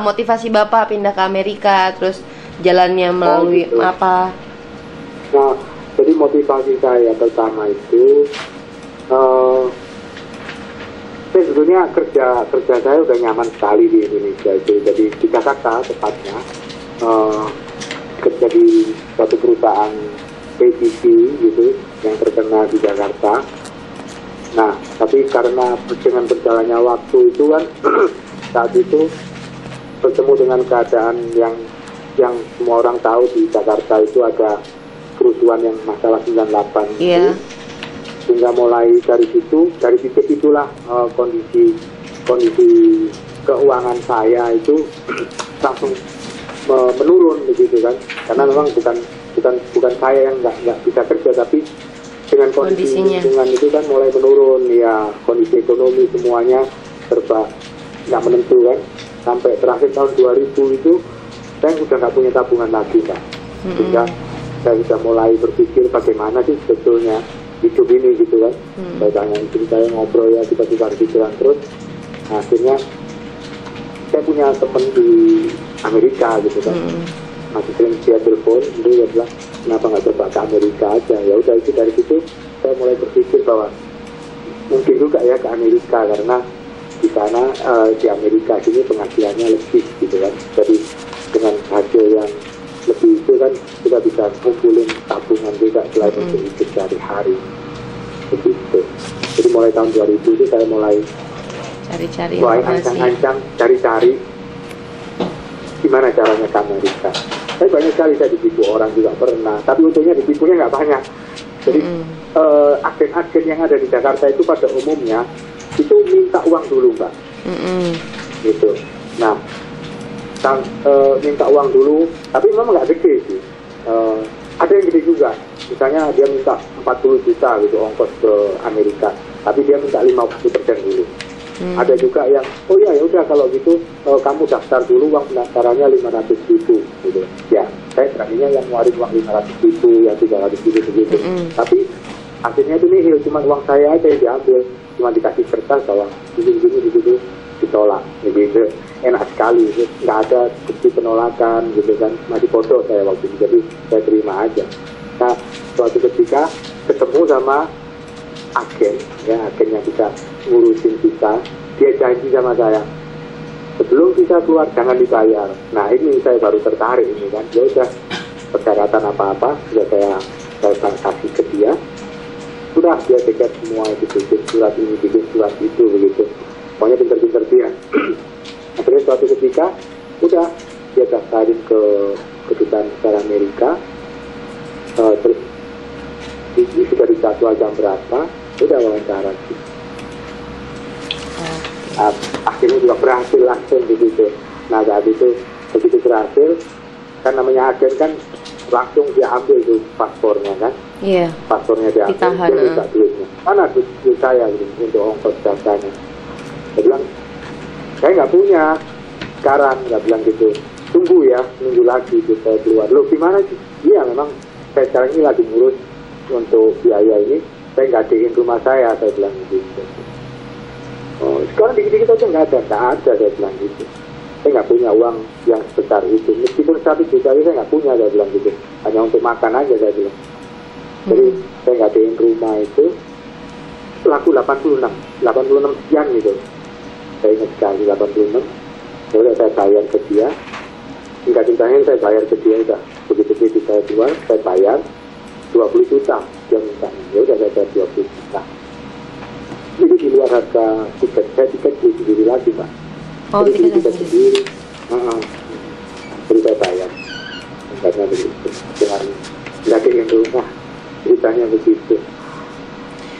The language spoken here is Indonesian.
motivasi Bapak pindah ke Amerika, terus jalannya melalui gitu. apa? Nah, jadi motivasi saya pertama itu, saya sebetulnya kerja saya udah nyaman sekali di Indonesia itu. Jadi di Jakarta tepatnya, kerja di suatu perusahaan PTC gitu yang terkenal di Jakarta. Nah, tapi karena dengan berjalannya waktu itu kan saat itu bertemu dengan keadaan yang semua orang tahu di Jakarta itu ada kerusuhan yang masalah 98 itu. Sehingga mulai dari titik itulah kondisi keuangan saya itu langsung menurun begitu kan, karena memang bukan saya yang nggak bisa kerja, tapi dengan kondisi lingkungan itu kan mulai menurun ya, kondisi ekonomi semuanya serba nggak menentu kan, sampai terakhir tahun 2000 itu saya udah nggak punya tabungan lagi Pak. Sehingga saya sudah mulai berpikir bagaimana sih sebetulnya hidup ini gitu kan. Saya tanya istri saya, ngobrol ya, kita pikiran terus. Nah, akhirnya saya punya teman di Amerika gitu kan, masih sering dia telepon, dia bilang kenapa nggak coba ke Amerika aja. Ya udah, itu dari situ saya mulai berpikir bahwa mungkin juga ya ke Amerika, karena di sana di Amerika sini penghasilannya lebih gitu kan. Jadi dengan hasil yang lebih itu kan kita bisa kumpulin tabungan juga selain untuk hidup sehari-hari begitu. Jadi mulai tahun 2000 itu saya mulai ancang-ancang cari-cari gimana caranya ke Amerika. Saya banyak sekali saya ditipu, orang juga pernah, tapi untungnya ditipunya nggak banyak. Jadi agen-agen yang ada di Jakarta itu pada umumnya itu minta uang dulu Mbak, gitu. Nah, minta uang dulu, tapi memang nggak gede sih. Ada yang gede juga, misalnya dia minta 40 juta gitu ongkos ke Amerika, tapi dia minta 50% dulu. Ada juga yang, oh ya udah kalau gitu kamu daftar dulu, uang pendaftarannya 500.000 gitu. Ya, saya terakhirnya yang ngeluarin uang 500.000, ya 300.000 begitu. Tapi akhirnya itu nihil, cuma uang saya aja yang diambil, cuma dikasih kertas bahwa gini begitu ditolak, begitu. Enak sekali, nggak ada bukti penolakan gitu kan, masih bodoh saya waktu itu, jadi saya terima aja. Nah, suatu ketika ketemu sama agen, ya agen yang bisa ngurusin visa, dia janji sama saya sebelum visa keluar jangan dibayar. Nah, ini saya baru tertarik ini kan, ya udah persyaratan apa-apa sudah saya kasih ke dia, sudah dia cek semua itu, bikin surat ini, bikin surat itu begitu, pokoknya pinter-pinter dia. Akhirnya suatu ketika udah dia daftarin ke kedutaan besar Amerika, terus ini sudah dijadwal jam berapa, udah wawancara sih. Akhirnya juga berhasil langsung begitu. Nah, saat itu begitu berhasil, kan namanya agen kan langsung dia ambil tuh paspornya kan. Iya. Paspornya dia ambil, dia minta duitnya. Mana duit saya gitu, untuk ongkos jasanya. Dia bilang, saya nggak punya sekarang, nggak bilang gitu. Tunggu ya, minggu lagi gitu saya keluar. Loh gimana sih? Iya memang saya sekarang ini lagi ngurus untuk biaya ini, saya nggak gadein rumah saya bilang gitu. Oh, sekarang dikit-dikit aja nggak ada, saya bilang gitu. Saya nggak punya uang yang sebesar itu, meskipun 1 juta saya nggak punya, saya bilang gitu. Hanya untuk makan aja, saya bilang. Jadi saya nggak gadein rumah itu, laku 86 sekian gitu. Saya ingat sekali 86. Jadi saya bayar ke dia, tingkat cintanya saya bayar ke dia, udah begitu saya keluar, saya bayar 20 juta dia minta. Ya udah saya bayar 20 juta. Jadi di luar harga tiket, saya tiket beli sendiri lagi Pak. Jadi beli tiket sendiri. Jadi saya bayar. Karena begitu. Dengan gadein rumah, ceritanya begitu.